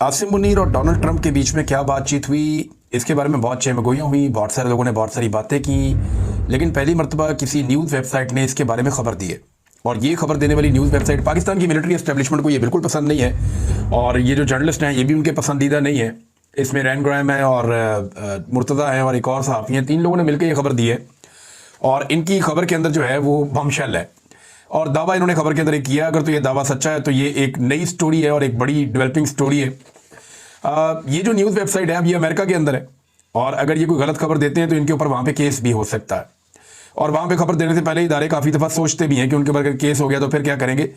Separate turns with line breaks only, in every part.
आसिम मुनीर और Donald Trump के बीच में क्या बातचीत हुई, इसके बारे में बहुत चहमगोइयाँ हुई, बहुत सारे लोगों ने बहुत सारी बातें की, लेकिन पहली मरतबा किसी न्यूज़ वेबसाइट ने इसके बारे में ख़बर दी है। और ये खबर देने वाली न्यूज़ वेबसाइट पाकिस्तान की मिलिट्री एस्टेब्लिशमेंट को ये बिल्कुल पसंद नहीं है, और ये जो जर्नलिस्ट हैं ये भी उनके पसंदीदा नहीं है। इसमें रैन ग्राहम है और मुर्तज़ा है और एक और सहाफ़ी हैं, 3 लोगों ने मिलकर ये खबर दी है। और इनकी खबर के अंदर जो है वो बमशेल है, और दावा इन्होंने खबर के अंदर एक किया। अगर तो ये दावा सच्चा है तो ये एक नई स्टोरी है और एक बड़ी डेवलपिंग स्टोरी है। ये जो न्यूज़ वेबसाइट है अब ये अमेरिका के अंदर है, और अगर ये कोई गलत खबर देते हैं तो इनके ऊपर वहाँ पे केस भी हो सकता है। और वहाँ पे खबर देने से पहले इदारे काफ़ी दफ़ा सोचते भी हैं कि उनके ऊपर अगर केस हो गया तो फिर क्या करेंगे।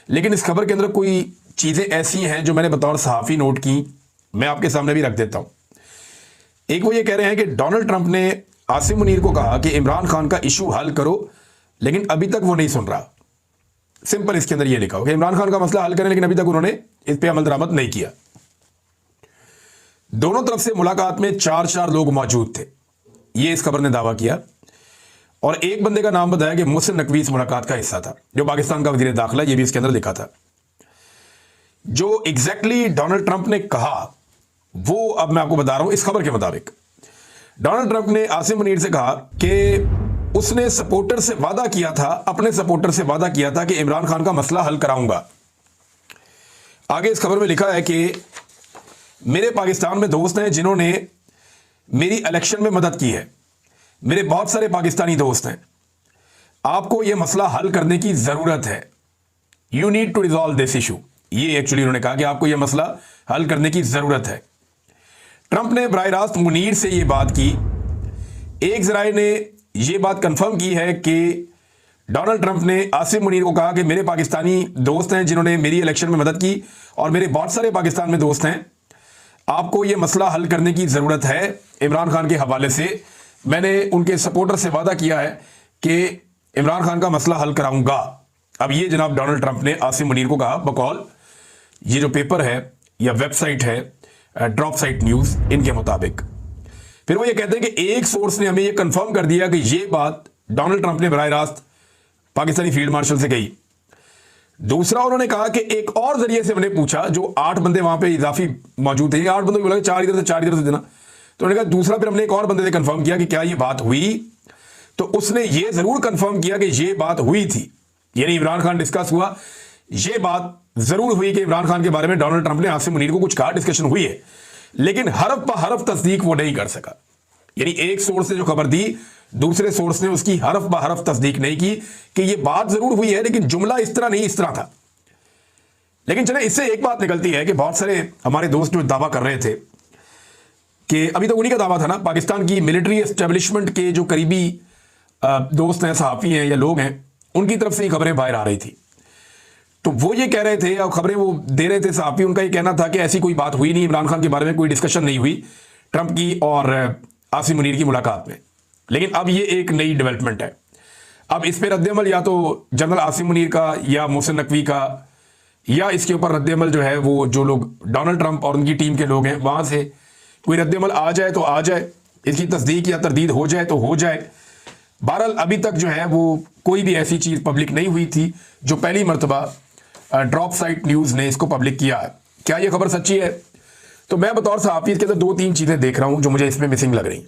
लेकिन इस खबर के अंदर कोई चीज़ें ऐसी हैं जो मैंने बतौर सहाफ़ी नोट की, मैं आपके सामने भी रख देता हूँ। एक वो ये कह रहे हैं कि डोनाल्ड ट्रंप ने आसिम मुनीर को कहा कि इमरान खान का इशू हल करो, लेकिन अभी तक वो नहीं सुन रहा। सिंपल इसके अंदर ये लिखा हो कि इमरान खान का मसला हल करें, लेकिन अभी तक उन्होंने इस पर अमल दरामद नहीं किया। दोनों तरफ से मुलाकात में 4 लोग मौजूद थे, ये इस खबर ने दावा किया। और एक बंदे का नाम बताया कि मोहसिन नकवी इस मुलाकात का हिस्सा था, जो पाकिस्तान का वजीर दाखिला, ये भी इसके अंदर लिखा था। जो एग्जैक्टली डोनाल्ड ट्रंप ने कहा वो अब मैं आपको बता रहा हूं। इस खबर के मुताबिक डोनाल्ड ट्रंप ने आसिम मुनीर से कहा कि उसने सपोर्टर से वादा किया था, अपने सपोर्टर से वादा किया था कि इमरान खान का मसला हल कराऊंगा। आगे इस खबर में लिखा है कि मेरे पाकिस्तान में दोस्त हैं जिन्होंने मेरी इलेक्शन में मदद की है, मेरे बहुत सारे पाकिस्तानी दोस्त हैं, आपको यह मसला हल करने की जरूरत है। You need to resolve this issue. ये एक्चुअली उन्होंने कहा कि आपको यह मसला हल करने की जरूरत है। ट्रंप ने बराह रास्त मुनीर से यह बात की। एक जराए ने यह बात कंफर्म की है कि डोनाल्ड ट्रंप ने आसिम मुनीर को कहा कि मेरे पाकिस्तानी दोस्त हैं जिन्होंने मेरी इलेक्शन में मदद की, और मेरे बहुत सारे पाकिस्तान में दोस्त हैं, आपको यह मसला हल करने की ज़रूरत है। इमरान खान के हवाले से मैंने उनके सपोर्टर से वादा किया है कि इमरान खान का मसला हल कराऊंगा। अब ये जनाब डोनाल्ड ट्रंप ने आसिम मुनीर को कहा बकौल ये जो पेपर है या वेबसाइट है ड्रॉप साइट न्यूज़, इनके मुताबिक। फिर वो ये कहते हैं कि एक सोर्स ने हमें ये कंफर्म कर दिया कि ये बात डोनाल्ड ट्रंप ने बराह रास्त पाकिस्तानी फील्ड मार्शल से कही। दूसरा उन्होंने कहा कि एक और जरिए से मैंने पूछा, जो 8 बंदे वहां पे इजाफी मौजूद थे, 8 बंदों को बोला 4 इधर से 4 इधर से देना, तो उन्होंने कहा दूसरा। फिर हमने एक और बंदे से कंफर्म किया कि क्या ये बात हुई, तो उसने ये जरूर कंफर्म किया कि ये बात हुई थी, यानी इमरान खान डिस्कस हुआ, ये बात जरूर हुई कि इमरान खान के बारे में डोनाल्ड ट्रंप ने आसिम मुनीर को कुछ कहा, डिस्कशन हुई है, लेकिन हरफ ब हरफ तस्दीक वो नहीं कर सका। यानी एक सोर्स ने जो खबर दी, दूसरे सोर्स ने उसकी हरफ ब हरफ तस्दीक नहीं की कि ये बात जरूर हुई है, लेकिन जुमला इस तरह नहीं, इस तरह था। लेकिन चले इससे एक बात निकलती है कि बहुत सारे हमारे दोस्त जो दावा कर रहे थे कि अभी तो उन्हीं का दावा था ना, पाकिस्तान की मिलिट्री एस्टेब्लिशमेंट के जो करीबी दोस्त हैं, सहाफ़ी हैं या लोग हैं, उनकी तरफ से ही खबरें बाहर आ रही थी। तो वो ये कह रहे थे और खबरें वो दे रहे थे, सहाफ़ी, उनका ये कहना था कि ऐसी कोई बात हुई नहीं, इमरान खान के बारे में कोई डिस्कशन नहीं हुई ट्रंप की और आसिम मुनीर की मुलाकात में। लेकिन अब ये एक नई डेवलपमेंट है। अब इस पर रद्द-ए-अमल या तो जनरल आसिम मुनीर का या मोहसिन नकवी का, या इसके ऊपर रद्द-ए-अमल जो है वो जो लोग डोनाल्ड ट्रंप और उनकी टीम के लोग हैं वहाँ से कोई रद्द-ए-अमल आ जाए तो आ जाए, इसकी तस्दीक या तरदीद हो जाए तो हो जाए। बहरहाल अभी तक जो है वो कोई भी ऐसी चीज़ पब्लिक नहीं हुई थी, जो पहली मरतबा ड्रॉप साइट न्यूज़ ने इसको पब्लिक किया है। क्या ये खबर सच्ची है? तो मैं बतौर सहाफ़ी इसके अंदर 2-3 चीज़ें देख रहा हूँ जो मुझे इसमें मिसिंग लग रही।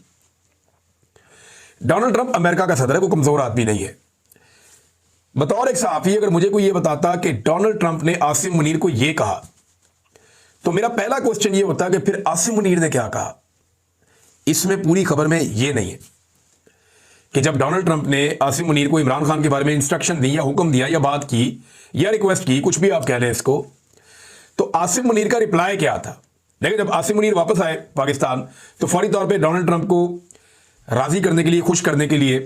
डोनाल्ड ट्रंप अमेरिका का सदर है, कोई कमज़ोर आदमी नहीं है। बतौर एक सहाफ़ी अगर मुझे कोई ये बताता कि डोनाल्ड ट्रंप ने आसिम मुनीर को ये कहा, तो मेरा पहला क्वेश्चन ये होता कि फिर आसिम मुनीर ने क्या कहा। इसमें पूरी खबर में ये नहीं है कि जब डोनाल्ड ट्रंप ने आसिम मुनीर को इमरान खान के बारे में इंस्ट्रक्शन दी या हुक्म दिया या बात की या रिक्वेस्ट की, कुछ भी आप कह लें इसको, तो आसिम मुनीर का रिप्लाई क्या था। लेकिन जब आसिम मुनीर वापस आए पाकिस्तान तो फौरी तौर पे डोनाल्ड ट्रंप को राज़ी करने के लिए, खुश करने के लिए,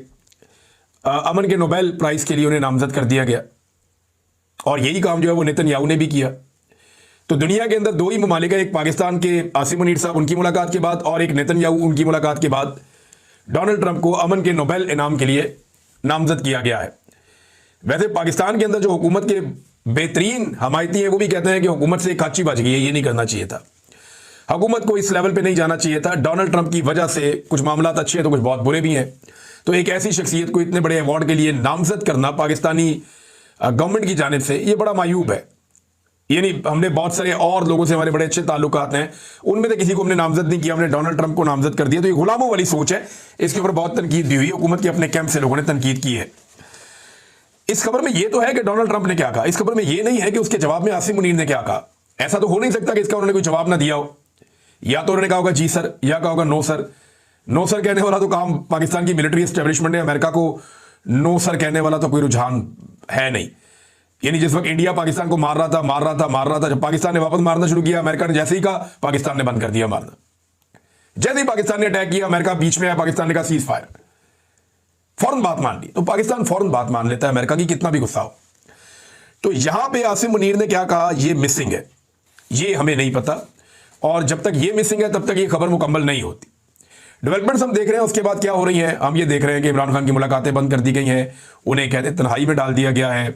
अमन के नोबेल प्राइज़ के लिए उन्हें नामजद कर दिया गया। और यही काम जो है वो नेतन्याहू ने भी किया। तो दुनिया के अंदर 2 ही ममालिक है, एक पाकिस्तान के आसिम मुनीर साहब उनकी मुलाकात के बाद, और एक नेतन्याहू उनकी मुलाकात के बाद डोनाल्ड ट्रंप को अमन के नोबेल इनाम के लिए नामजद किया गया है। वैसे पाकिस्तान के अंदर जो हुकूमत के बेहतरीन हमायती हैं वो भी कहते हैं कि हुकूमत से काची बच गई है, ये नहीं करना चाहिए था, हुकूमत को इस लेवल पे नहीं जाना चाहिए था। डोनाल्ड ट्रंप की वजह से कुछ मामला अच्छे हैं तो कुछ बहुत बुरे भी हैं। तो एक ऐसी शख्सियत को इतने बड़े अवार्ड के लिए नामजद करना पाकिस्तानी गवर्नमेंट की जानिब से, ये बड़ा मायूब है। यानी हमने बहुत सारे और लोगों से हमारे बड़े अच्छे ताल्लुकात हैं, उनमें से किसी को हमने नामजद नहीं किया, हमने डोनाल्ड ट्रंप को नामजद कर दिया। तो ये गुलामों वाली सोच है, इसके ऊपर बहुत तनकीद भी हुई, हुकूमत के अपने कैंप से लोगों ने तनकीद की है। इस खबर में ये तो है कि डोनाल्ड ट्रंप ने क्या कहा, इस खबर में ये नहीं है कि उसके जवाब में आसिम मुनीर ने क्या कहा। ऐसा तो हो नहीं सकता कि इसका उन्होंने कोई जवाब ना दिया हो। या तो उन्होंने कहा होगा जी सर, या कहा होगा नो सर। नो सर कहने वाला तो काम पाकिस्तान की मिलिट्री एस्टेब्लिशमेंट है, अमेरिका को नो सर कहने वाला तो कोई रुझान है नहीं। यानी जिस वक्त इंडिया पाकिस्तान को मार रहा था, जब पाकिस्तान ने वापस मारना शुरू किया, अमेरिका ने जैसे ही कहा, पाकिस्तान ने बंद कर दिया मारना। जैसे ही पाकिस्तान ने अटैक किया, अमेरिका बीच में आया, पाकिस्तान ने कहा सीज फायर, फौरन बात मान ली। तो पाकिस्तान फौरन बात मान लेता है अमेरिका की, कितना भी गुस्सा हो। तो यहां पे आसिम मुनीर ने क्या कहा, ये मिसिंग है, ये हमें नहीं पता, और जब तक ये मिसिंग है तब तक ये खबर मुकम्मल नहीं होती। डेवलपमेंट्स हम देख रहे हैं, उसके बाद क्या हो रही है, हम ये देख रहे हैं कि इमरान खान की मुलाकातें बंद कर दी गई हैं, उन्हें कहते तन्हाई में डाल दिया गया है,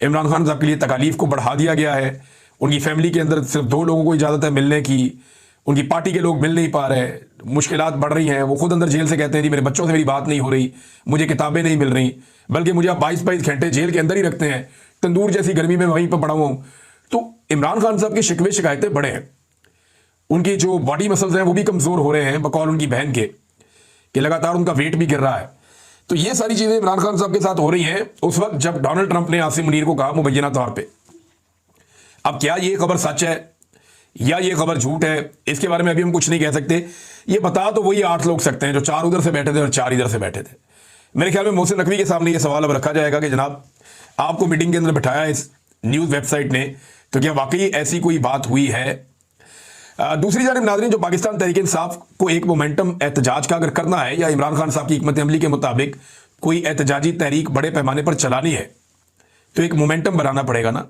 इमरान खान साहब के लिए तकालीफ को बढ़ा दिया गया है, उनकी फैमिली के अंदर सिर्फ 2 लोगों को इजाज़त है मिलने की, उनकी पार्टी के लोग मिल नहीं पा रहे, मुश्किलात बढ़ रही हैं। वो खुद अंदर जेल से कहते हैं जी मेरे बच्चों से मेरी बात नहीं हो रही, मुझे किताबें नहीं मिल रही, बल्कि मुझे आप 22-22 घंटे जेल के अंदर ही रखते हैं, तंदूर जैसी गर्मी में वहीं पर पड़ा हुआ हूँ। तो इमरान खान साहब की शिकवे शिकायतें बड़े हैं, उनकी जो बॉडी मसल्स हैं वो भी कमज़ोर हो रहे हैं, बकौल उनकी बहन के, कि लगातार उनका वेट भी गिर रहा है। तो ये सारी चीज़ें इमरान खान साहब के साथ हो रही हैं उस वक्त जब डोनाल्ड ट्रंप ने आसिम मुनीर को कहा मुबैना तौर पे। अब क्या ये खबर सच है या ये खबर झूठ है, इसके बारे में अभी हम कुछ नहीं कह सकते। ये बता तो वही 8 लोग सकते हैं जो 4 उधर से बैठे थे और 4 इधर से बैठे थे। मेरे ख्याल में मोहसिन नकवी के सामने ये सवाल अब रखा जाएगा कि जनाब आपको मीटिंग के अंदर बिठाया इस न्यूज़ वेबसाइट ने, तो क्या वाकई ऐसी कोई बात हुई है। दूसरी जानिब नाज़रीन, जो पाकिस्तान तहरीक इंसाफ को एक मोमेंटम एहतजाज का अगर करना है या इमरान खान साहब की हिकमत अमली के मुताबिक कोई एहतजाजी तहरीक बड़े पैमाने पर चलानी है तो एक मोमेंटम बनाना पड़ेगा ना।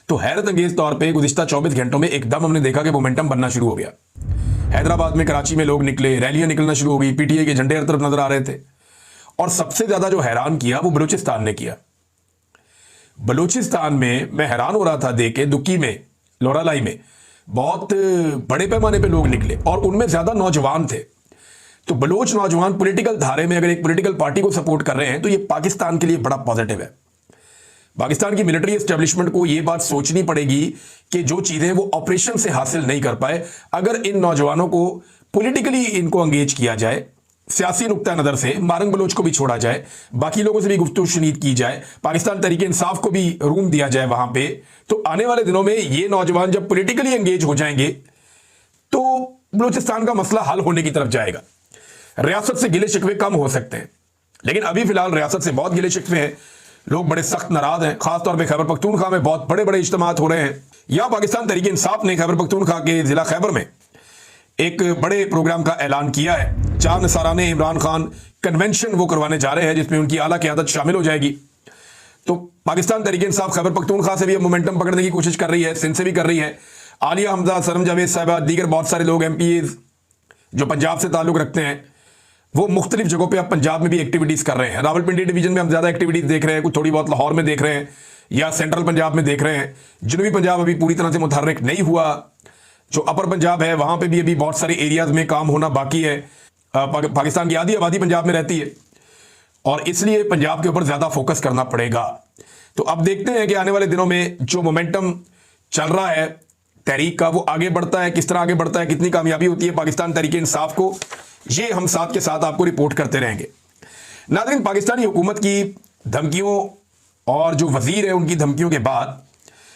तो हैरत अंगेज तौर पे गुज़िश्ता 24 घंटों में एकदम हमने देखा कि मोमेंटम बनना शुरू हो गया। हैदराबाद में, कराची में लोग निकले, रैलियां निकलना शुरू हो गई, पीटीआई के झंडे हर तरफ नजर आ रहे थे। और सबसे ज्यादा जो हैरान किया वो बलूचिस्तान ने किया। बलूचिस्तान में मैं हैरान हो रहा था देख के, दुक्की में, लोरालाई में बहुत बड़े पैमाने पे लोग निकले और उनमें ज्यादा नौजवान थे। तो बलोच नौजवान पॉलिटिकल धारे में अगर एक पॉलिटिकल पार्टी को सपोर्ट कर रहे हैं तो ये पाकिस्तान के लिए बड़ा पॉजिटिव है। पाकिस्तान की मिलिट्री एस्टेब्लिशमेंट को ये बात सोचनी पड़ेगी कि जो चीजें वो ऑपरेशन से हासिल नहीं कर पाए, अगर इन नौजवानों को पॉलिटिकली इनको एंगेज किया जाए, सियासी नुक्ता नजर से मारंग बलोच को भी छोड़ा जाए, बाकी लोगों से भी गुफ्तगू शुनीद की जाए, पाकिस्तान तहरीक इंसाफ को भी रूम दिया जाए वहां पे, तो आने वाले दिनों में ये नौजवान जब पॉलिटिकली एंगेज हो जाएंगे तो बलूचिस्तान का मसला हल होने की तरफ जाएगा। रियासत से गिले शिकवे कम हो सकते हैं, लेकिन अभी फिलहाल रियासत से बहुत गिले शिकवे हैं, लोग बड़े सख्त नाराज हैं। खासतौर पर खैबर पख्तूनख्वा में बहुत बड़े बड़े इज्तिमात हो रहे हैं। यहां पाकिस्तान तहरीक इंसाफ ने खैबर पख्तूनख्वा के जिला खैबर में एक बड़े प्रोग्राम का ऐलान किया है। 4 नसाराने इमरान खान कन्वेंशन वो करवाने जा रहे हैं जिसमें उनकी आला क़यादत शामिल हो जाएगी। तो पाकिस्तान तहरीक इंसाफ खैबर पख्तूनख्वा से भी अब मोमेंटम पकड़ने की कोशिश कर रही है, सिंध से भी कर रही है। आलिया हमजा, सरम जावेद साहिबा, दीगर बहुत सारे लोग MPs जो पंजाब से ताल्लुक रखते हैं, वो मुख्तलिफ जगहों पे अब पंजाब में भी एक्टिविटीज़ कर रहे हैं। रावलपिंडी डिवीजन में हम ज़्यादा एक्टिविटीज़ देख रहे हैं, कुछ थोड़ी बहुत लाहौर में देख रहे हैं या सेंट्रल पंजाब में देख रहे हैं। जनूबी पंजाब अभी पूरी तरह से मुतहर्रिक नहीं हुआ। जो अपर पंजाब है वहाँ पे भी अभी बहुत सारे एरियाज़ में काम होना बाकी है। पाकिस्तान की आधी आबादी पंजाब में रहती है और इसलिए पंजाब के ऊपर ज़्यादा फोकस करना पड़ेगा। तो अब देखते हैं कि आने वाले दिनों में जो मोमेंटम चल रहा है तहरीक का, वो आगे बढ़ता है, किस तरह आगे बढ़ता है, कितनी कामयाबी होती है पाकिस्तान तहरीक इंसाफ को, ये हम साथ के साथ आपको रिपोर्ट करते रहेंगे। नाज़रीन, पाकिस्तानी हुकूमत की धमकियों और जो वजीर है उनकी धमकियों के बाद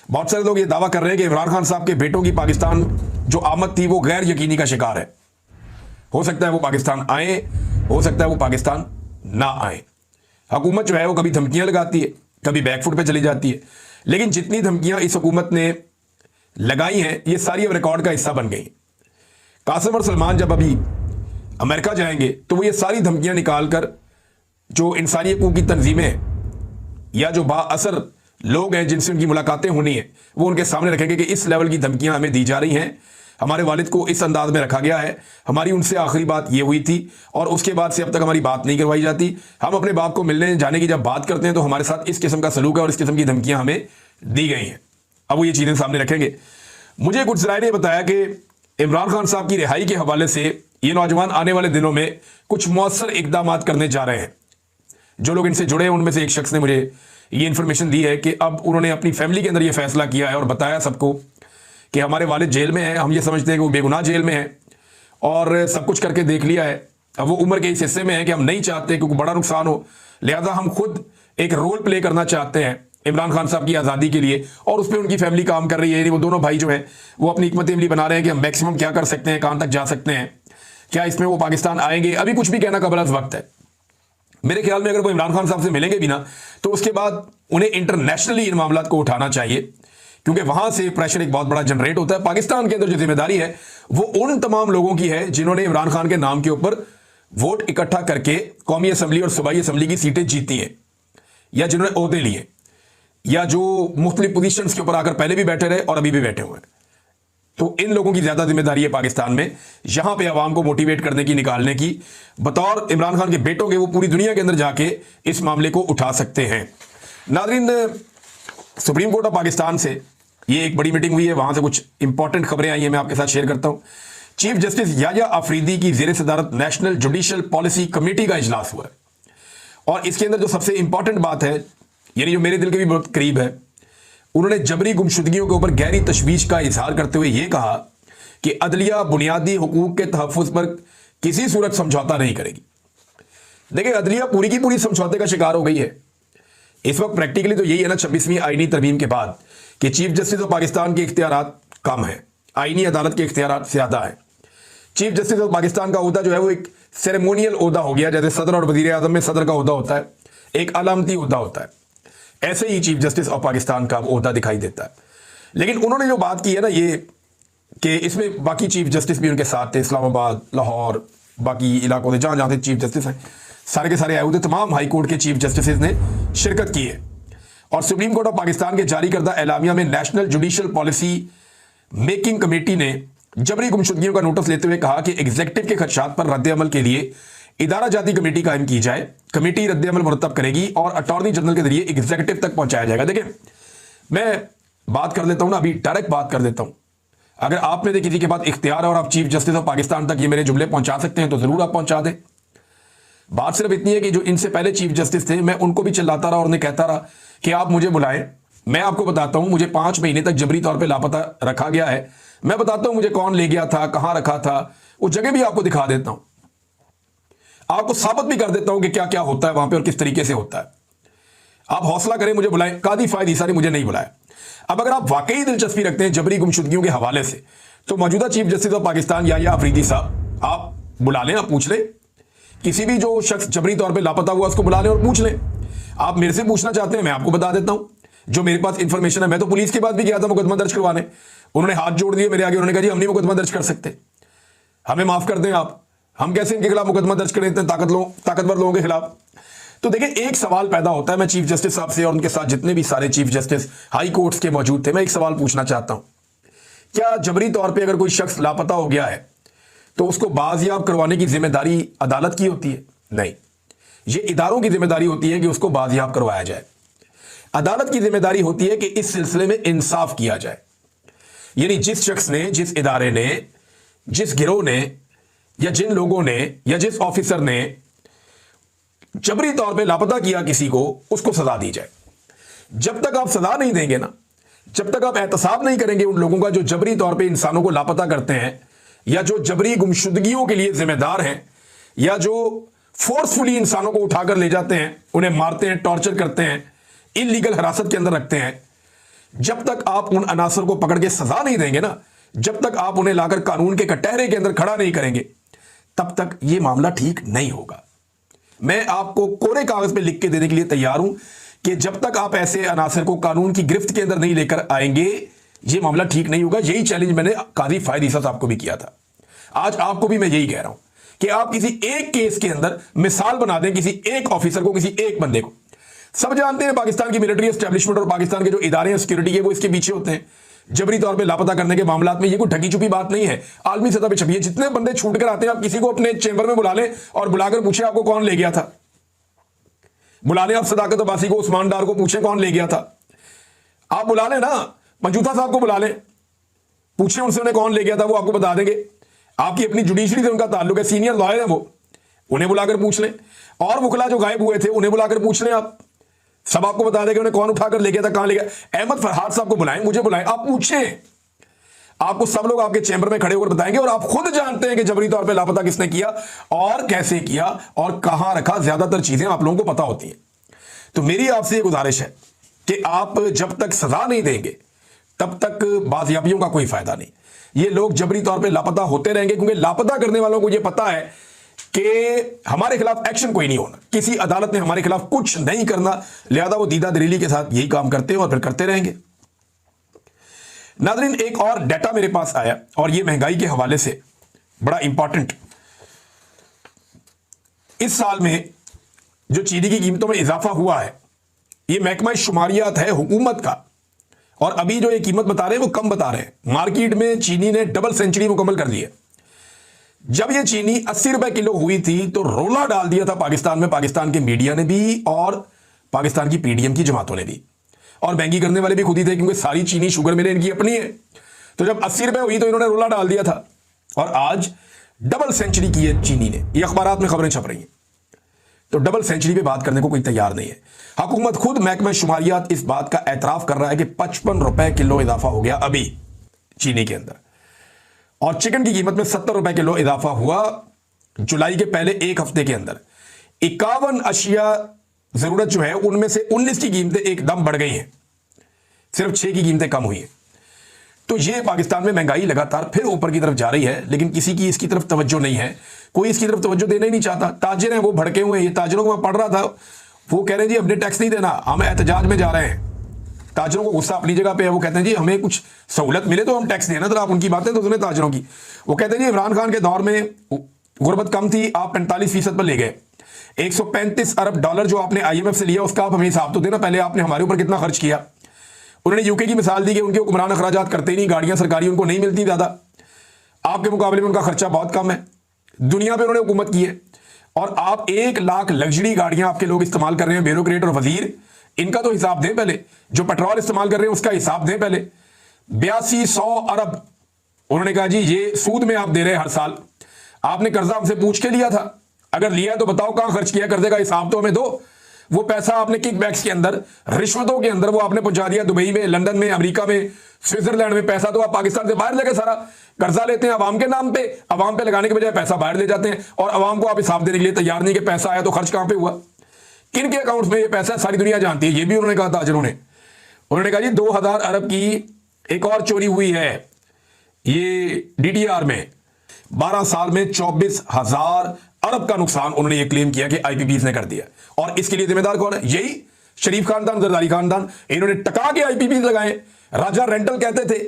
बहुत सारे लोग ये दावा कर रहे हैं कि इमरान खान साहब के बेटों की पाकिस्तान जो आमद थी वो गैर यकीनी का शिकार है। हो सकता है वो पाकिस्तान आए, हो सकता है वो पाकिस्तान ना आए। हुकूमत जो है वो कभी धमकियां लगाती है, कभी बैकफुट पे चली जाती है, लेकिन जितनी धमकियां इस हुकूमत ने लगाई हैं ये सारी अब रिकॉर्ड का हिस्सा बन गई। कासिम और सलमान जब अभी अमेरिका जाएंगे तो वो ये सारी धमकियां निकाल कर जो इंसानी हकूक़ की तंजीमें या जो बाअसर लोग हैं जिनसे उनकी मुलाकातें होनी है वो उनके सामने रखेंगे कि इस लेवल की धमकियां हमें दी जा रही हैं, हमारे वालिद को इस अंदाज में रखा गया है, हमारी उनसे आखिरी बात ये हुई थी और उसके बाद से अब तक हमारी बात नहीं करवाई जाती, हम अपने बाप को मिलने जाने की जब बात करते हैं तो हमारे साथ इस किस्म का सलूक है और इस किस्म की धमकियां हमें दी गई हैं। अब वो ये चीज़ें सामने रखेंगे। मुझे कुछ ज़राए ने बताया कि इमरान खान साहब की रिहाई के हवाले से ये नौजवान आने वाले दिनों में कुछ मौसर इकदाम करने जा रहे हैं। जो लोग इनसे जुड़े हैं उनमें से एक शख्स ने मुझे ये इन्फॉर्मेशन दी है कि अब उन्होंने अपनी फैमिली के अंदर ये फैसला किया है और बताया सबको कि हमारे वालिद जेल में हैं, हम ये समझते हैं कि वो बेगुनाह जेल में हैं और सब कुछ करके देख लिया है। अब वो उम्र के इस हिस्से में है कि हम नहीं चाहते क्योंकि बड़ा नुकसान हो, लिहाजा हम खुद एक रोल प्ले करना चाहते हैं इमरान खान साहब की आज़ादी के लिए, और उस पर उनकी फैमिली काम कर रही है। यानी वो दोनों भाई जो हैं वो अपनी हिकमत अमली बना रहे हैं कि हम मैक्सिमम क्या कर सकते हैं, कहाँ तक जा सकते हैं, क्या इसमें वो पाकिस्तान आएंगे। अभी कुछ भी कहना कबल अज़ वक्त है। मेरे ख्याल में अगर वो इमरान खान साहब से मिलेंगे भी ना तो उसके बाद उन्हें इंटरनेशनली इन मामलों को उठाना चाहिए, क्योंकि वहां से प्रेशर एक बहुत बड़ा जनरेट होता है। पाकिस्तान के अंदर जो जिम्मेदारी है वो उन तमाम लोगों की है जिन्होंने इमरान खान के नाम के ऊपर वोट इकट्ठा करके कौमी असम्बली और सूबाई असम्बली की सीटें जीती हैं, या जिन्होंने ओहदे लिए, या जो मुख्तलिफ पोजीशंस के ऊपर आकर पहले भी बैठे रहे और अभी भी बैठे हुए हैं। तो इन लोगों की ज्यादा जिम्मेदारी है पाकिस्तान में यहां पे अवाम को मोटिवेट करने की, निकालने की। बतौर इमरान खान के बेटों के वो पूरी दुनिया के अंदर जाके इस मामले को उठा सकते हैं। नाज़रीन, सुप्रीम कोर्ट ऑफ पाकिस्तान से ये एक बड़ी मीटिंग हुई है, वहां से कुछ इंपॉर्टेंट खबरें आई हैं, मैं आपके साथ शेयर करता हूं। चीफ जस्टिस याया अफरीदी की ज़ेर सदारत नेशनल जुडिशल पॉलिसी कमेटी का इजलास हुआ है, और इसके अंदर जो सबसे इंपॉर्टेंट बात है, यानी जो मेरे दिल के भी बहुत करीब है, उन्होंने जबरी गुमशुदगियों के ऊपर गहरी तशवीश का इजहार करते हुए यह कहा कि अदलिया बुनियादी हुकूक के तहफ़्फ़ुज़ पर किसी सूरत समझौता नहीं करेगी। देखिए, अदलिया पूरी की पूरी समझौते का शिकार हो गई है इस वक्त। प्रैक्टिकली तो यही है ना 26वीं आईनी तरमीम के बाद कि चीफ जस्टिस ऑफ पाकिस्तान के इख्तियारात कम है, आईनी अदालत के इख्तियारात ज़्यादा है। चीफ जस्टिस ऑफ पाकिस्तान का ओहदा जो है वो एक सेरेमोनियल ओहदा हो गया, जैसे सदर और वज़ीर आज़म में सदर का ओहदा होता है, एक अलामती ओहदा होता है, ऐसे ही चीफ जस्टिस ऑफ पाकिस्तान का ओहदा दिखाई देता है। लेकिन उन्होंने जो बात की है ना ये कि इसमें बाकी चीफ जस्टिस भी उनके साथ थे, इस्लामाबाद, लाहौर, बाकी इलाकों से जहाँ जहाँ से चीफ जस्टिस हैं सारे के सारे आए हुए थे। तमाम हाई कोर्ट के चीफ जस्टिस ने शिरकत की है, और सुप्रीम कोर्ट ऑफ पाकिस्तान के जारी करदा एलामिया में national judicial policy making committee ने जबरी गुमशुदगियों का नोटिस लेते हुए कहा कि एग्जीक्यूटिव के खदशात पर रद्द-ए-अमल के लिए इदारा जाती कमेटी कायम की जाए। कमेटी रद्द-ए-अमल मुरतब करेगी और अटॉर्नी जनरल के जरिए एग्जीक्यूटिव तक पहुंचाया जाएगा। देखिए, मैं बात कर देता हूं ना, अभी डायरेक्ट बात कर देता हूं। अगर आप में से किसी के पास इख्तियार है और आप चीफ जस्टिस ऑफ पाकिस्तान तक ये मेरे जुमले पहुंचा सकते हैं तो जरूर आप पहुंचा दें। बात सिर्फ इतनी है कि जो इनसे पहले चीफ जस्टिस थे, मैं उनको भी चिल्लाता रहा और उन्हें कहता रहा कि आप मुझे बुलाएं, मैं आपको बताता हूं मुझे 5 महीने तक जबरी तौर पे लापता रखा गया है, मैं बताता हूं मुझे कौन ले गया था, कहां रखा था, वो जगह भी आपको दिखा देता हूं, आपको साबित भी कर देता हूं कि क्या क्या होता है वहां पे और किस तरीके से होता है। आप हौसला करें, मुझे बुलाएं। कादी फायद ईसा ने मुझे नहीं बुलाया। अब अगर आप वाकई दिलचस्पी रखते हैं जबरी गुमशुदगियों के हवाले से, तो मौजूदा chief justice of Pakistan Yahya Afridi साहब आप बुला लें, आप पूछ लें, किसी भी जो शख्स जबरी तौर पे लापता हुआ उसको बुला लें और पूछ लें। आप मेरे से पूछना चाहते हैं, मैं आपको बता देता हूं जो मेरे पास इंफॉर्मेशन है। मैं तो पुलिस के पास भी गया था मुकदमा दर्ज करवाने, उन्होंने हाथ जोड़ दिए मेरे आगे, उन्होंने कहा जी हम नहीं मुकदमा दर्ज कर सकते, हमें माफ कर दें आप, हम कैसे इनके खिलाफ मुकदमा दर्ज करें इतने ताकतवर लोगों के खिलाफ। तो देखिए, एक सवाल पैदा होता है, मैं चीफ जस्टिस साहब से और उनके साथ जितने भी सारे चीफ जस्टिस हाई कोर्ट्स के मौजूद थे, मैं एक सवाल पूछना चाहता हूं, क्या जबरी तौर पे अगर कोई शख्स लापता हो गया है तो उसको बाजियाब करवाने की जिम्मेदारी अदालत की होती है? नहीं, ये इदारों की जिम्मेदारी होती है कि उसको बाजियाब करवाया जाए। अदालत की जिम्मेदारी होती है कि इस सिलसिले में इंसाफ किया जाए। यानी जिस शख्स ने, जिस इदारे ने, जिस गिरोह ने, या जिन लोगों ने, या जिस ऑफिसर ने जबरी तौर पे लापता किया किसी को, उसको सजा दी जाए। जब तक आप सजा नहीं देंगे ना, जब तक आप एहतसाब नहीं करेंगे उन लोगों का जो जबरी तौर पे इंसानों को लापता करते हैं, या जो जबरी गुमशुदगियों के लिए जिम्मेदार हैं, या जो फोर्सफुली इंसानों को उठाकर ले जाते हैं, उन्हें मारते हैं, टॉर्चर करते हैं, इलीगल हिरासत के अंदर रखते हैं, जब तक आप उन अनासर को पकड़ के सजा नहीं देंगे ना, जब तक आप उन्हें लाकर कानून के कटहरे के अंदर खड़ा नहीं करेंगे, तब तक यह मामला ठीक नहीं होगा। मैं आपको कोरे कागज पे लिख के देने के लिए तैयार हूं कि जब तक आप ऐसे अनासर को कानून की गिरफ्त के अंदर नहीं लेकर आएंगे, यह मामला ठीक नहीं होगा। यही चैलेंज मैंने काजी फायद ईसा साहब को भी किया था, आज आपको भी मैं यही कह रहा हूं कि आप किसी एक केस के अंदर मिसाल बना दें किसी एक ऑफिसर को, किसी एक बंदे को। सब जानते हैं पाकिस्तान की मिलिट्री एस्टेब्लिशमेंट और पाकिस्तान के जो इदारे हैं सिक्योरिटी के, वो इसके पीछे होते हैं जबरी तौर पे लापता करने के मामला में। ये कोई ढकी छुपी बात नहीं है, आलमी सतह पे छपी है। जितने बंदे छूट कर आते हैं, आप किसी को अपने चेंबर में बुला लें और बुलाकर पूछे आपको कौन ले गया था। बुला लें आप सदाकत अब्बासी को, उस्मान डार को, पूछे कौन ले गया था। आप बुला लें ना, मंजूता साहब को बुला लें, पूछे उनसे उन्हें कौन ले गया था, वो आपको बता देंगे। आपकी अपनी जुडिशरी से उनका ताल्लुक है, सीनियर लॉयर है वो, उन्हें बुलाकर पूछ लें। और वकला जो गायब हुए थे उन्हें बुलाकर पूछ लें आप। सब आपको बता दें कि उन्हें कौन उठाकर ले गया था, कहां ले गया। अहमद फरहाद साहब को बुलाएं, मुझे बुलाएं, आप पूछें, आपको सब लोग आपके चैम्बर में खड़े होकर बताएंगे और आप खुद जानते हैं कि जबरी तौर पे लापता किसने किया और कैसे किया और कहां रखा। ज्यादातर चीजें आप लोगों को पता होती हैं। तो मेरी आपसे ये गुजारिश है कि आप जब तक सजा नहीं देंगे तब तक बाजियाबियों का कोई फायदा नहीं। ये लोग जबरी तौर पे लापता होते रहेंगे, क्योंकि लापता करने वालों को ये पता है कि हमारे खिलाफ एक्शन कोई नहीं होना, किसी अदालत ने हमारे खिलाफ कुछ नहीं करना, लिहाजा वो दीदा दलीली के साथ यही काम करते हैं और फिर करते रहेंगे। नाज़रीन, एक और डाटा मेरे पास आया और ये महंगाई के हवाले से बड़ा इंपॉर्टेंट। इस साल में जो चीनी की कीमतों में इजाफा हुआ है, ये महकमा शुमारियात है हुकूमत का, और अभी जो ये कीमत बता रहे हैं वो कम बता रहे हैं। मार्केट में चीनी ने डबल सेंचुरी मुकम्मल कर ली है। जब ये चीनी 80 रुपए किलो हुई थी तो रोला डाल दिया था पाकिस्तान में, पाकिस्तान के मीडिया ने भी और पाकिस्तान की पीडीएम की जमातों ने भी, और महंगी करने वाले भी खुद ही थे, क्योंकि सारी चीनी शुगर मिलें इनकी अपनी है। तो जब 80 रुपए हुई तो इन्होंने रोला डाल दिया था, और आज डबल सेंचुरी की है चीनी ने। ये अखबारात में खबरें छप रही हैं। तो डबल सेंचुरी पे बात करने को कोई तैयार नहीं है। हुकूमत खुद महकमा शुमारियात इस बात का एतराफ कर रहा है कि 55 रुपए किलो इजाफा हो गया अभी चीनी के अंदर, और चिकन की कीमत में 70 रुपए किलो इजाफा हुआ जुलाई के पहले एक हफ्ते के अंदर। 51 अशिया जरूरत जो है उनमें से 19 की कीमतें एकदम बढ़ गई हैं, सिर्फ 6 की कीमतें कम हुई हैं। तो ये पाकिस्तान में महंगाई लगातार फिर ऊपर की तरफ जा रही है, लेकिन किसी की इसकी तरफ तवज्जो नहीं है, कोई इसकी तरफ तवज्जो देना ही नहीं चाहता। ताजिर हैं वो भड़के हुए हैं। ये ताजिरों को मैं पढ़ रहा था, वो कह रहे हैं जी हमने टैक्स नहीं देना, हम एहतजाज में जा रहे हैं। ताजिरों को गुस्सा अपनी जगह पे है, वो कहते हैं जी हमें कुछ सहूलत मिले तो हम टैक्स देना। तो आप उनकी बातें तो सुने ताजिरों की। वो कहते हैं जी इमरान खान के दौर में गुर्बत कम थी, आप 45% पर ले गए। 135 अरब डॉलर जो आपने IMF से लिया उसका आप हमें हिसाब तो देना, पहले आपने हमारे ऊपर कितना खर्च किया। उन्होंने यूके की मिसाल दी कि उनके हुक्मरान अखराजात करते ही नहीं, गाड़ियां सरकारी उनको नहीं मिलती ज्यादा, आपके मुकाबले में उनका खर्चा बहुत कम है। दुनिया पे उन्होंने हुकूमत की है, और आप 1 लाख लग्जरी गाड़ियां आपके लोग इस्तेमाल कर रहे हैं, ब्यूरोक्रेट और वजीर, इनका तो हिसाब दें पहले। जो पेट्रोल इस्तेमाल कर रहे हैं उसका हिसाब दें पहले। 8200 अरब उन्होंने कहा जी ये सूद में आप दे रहे हैं हर साल, आपने कर्जा हमसे पूछ के लिया था, अगर लिया तो बताओ कहां खर्च किया, कर्जे का हिसाब तो हमें दो। वो पैसा आपने किकबैक्स के अंदर, रिश्वतों के अंदर वो आपने पहुंचा दिया दुबई में, लंदन में, अमेरिका में, स्विट्जरलैंड में। पैसा तो आप पाकिस्तान से बाहर लेके सारा कर्जा लेते हैं अवाम के नाम पे, अवाम पे लगाने के बजाय पैसा बाहर ले जाते हैं, और अवाम को आप हिसाब देने के लिए तैयार नहीं कि पैसा आया तो खर्च कहां पे हुआ, किन के अकाउंट्स में ये पैसा, सारी दुनिया जानती है। ये भी उन्होंने कहा था उन्होंने कहा जी 2000 अरब की एक और चोरी हुई है ये DDR में, 12 साल में 24,000 अरब का नुकसान उन्होंने ये क्लेम किया कि IPPs ने कर दिया। और इसके लिए जिम्मेदार कौन है? यही शरीफ खानदान, जरदारी खानदान। इन्होंने टका के IPPs लगाए। राजा रेंटल कहते थे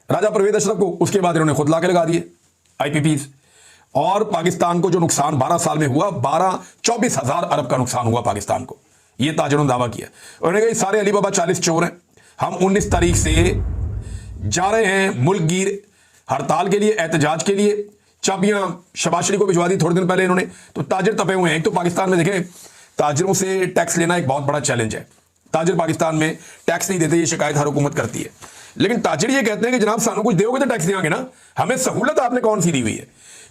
राजा परवेज अशरफ को, उसके बाद इन्होंने खुद लाके लगा दिए IPPs। और पाकिस्तान को जो नुकसान 12 साल में हुआ, 24,000 अरब का नुकसान हुआ पाकिस्तान को, ये ताजिरों ने दावा किया। उन्होंने कहा सारे अली बाबा 40 चोर हैं, हम 19 तारीख से जा रहे हैं मुल्क गिर हड़ताल के लिए, एहतजाज के लिए। चाबियां शहबाज शरीफ को भिजवा दी थोड़े दिन पहले इन्होंने। तो ताजिर तपे हुए हैं। एक तो पाकिस्तान में देखें ताजिरों से टैक्स लेना एक बहुत बड़ा चैलेंज है। ताजिर पाकिस्तान में टैक्स नहीं देते, ये शिकायत हर हुकूमत करती है। लेकिन ताजिर ये कहते हैं कि जनाब सानू कुछ दोगे तो टैक्स देंगे ना, हमें सहूलत आपने कौन सी दी हुई है?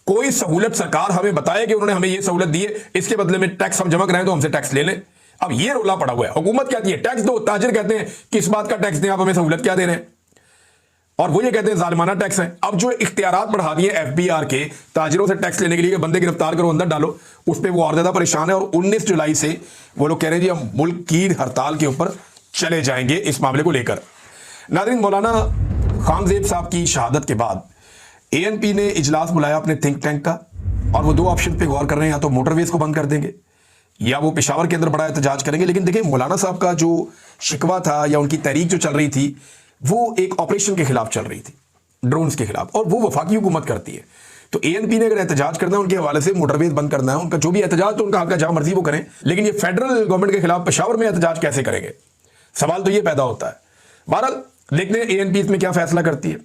कोई सहूलत सरकार हमें बताए कि उन्होंने हमें ये सहूलत दी है, इसके बदले में टैक्स हम जमा कराएं तो हमसे टैक्स ले लें। अब ये रोला पड़ा हुआ है। हुकूमत कहती है टैक्स दो, ताजिर कहते हैं किस बात का टैक्स दें, आप हमें सहूलत क्या दे रहे हैं? और वो ये कहते हैं जालिमाना टैक्स है। अब जो इख्तियारात बढ़ा दिए FBR के ताजिरों से टैक्स लेने के लिए कि बंदे गिरफ्तार करो, अंदर डालो, उस पर वो और ज्यादा परेशान है। और 19 जुलाई से वो लोग कह रहे हैं जी हम मुल्क की हड़ताल के ऊपर चले जाएंगे इस मामले को लेकर। नाज़रीन, मौलाना खानजेब साहब की शहादत के बाद ANP ने इजलास बुलाया अपने थिंक टैंक का, और वो 2 ऑप्शन पे गौर कर रहे हैं, या तो मोटरवेज को बंद कर देंगे या वो पेशावर के अंदर बड़ा एहतजाज करेंगे। लेकिन देखिए मौलाना साहब का जो शिकवा था या उनकी तहरीक जो चल रही थी वो एक ऑपरेशन के खिलाफ चल रही थी, ड्रोन्स के खिलाफ, और वो वफाकी हुकूमत करती है। तो ANP ने अगर एहतजाज करना है उनके हवाले से, मोटरवेज बंद करना है, उनका जो भी एहतजाज तो उनका हक है, जहां मर्जी वो करें। लेकिन ये फेडरल गवर्नमेंट के खिलाफ पेशावर में एहतजाज कैसे करेंगे? सवाल तो ये पैदा होता है। बहरहाल देखते हैं ANP इसमें क्या फैसला करती है।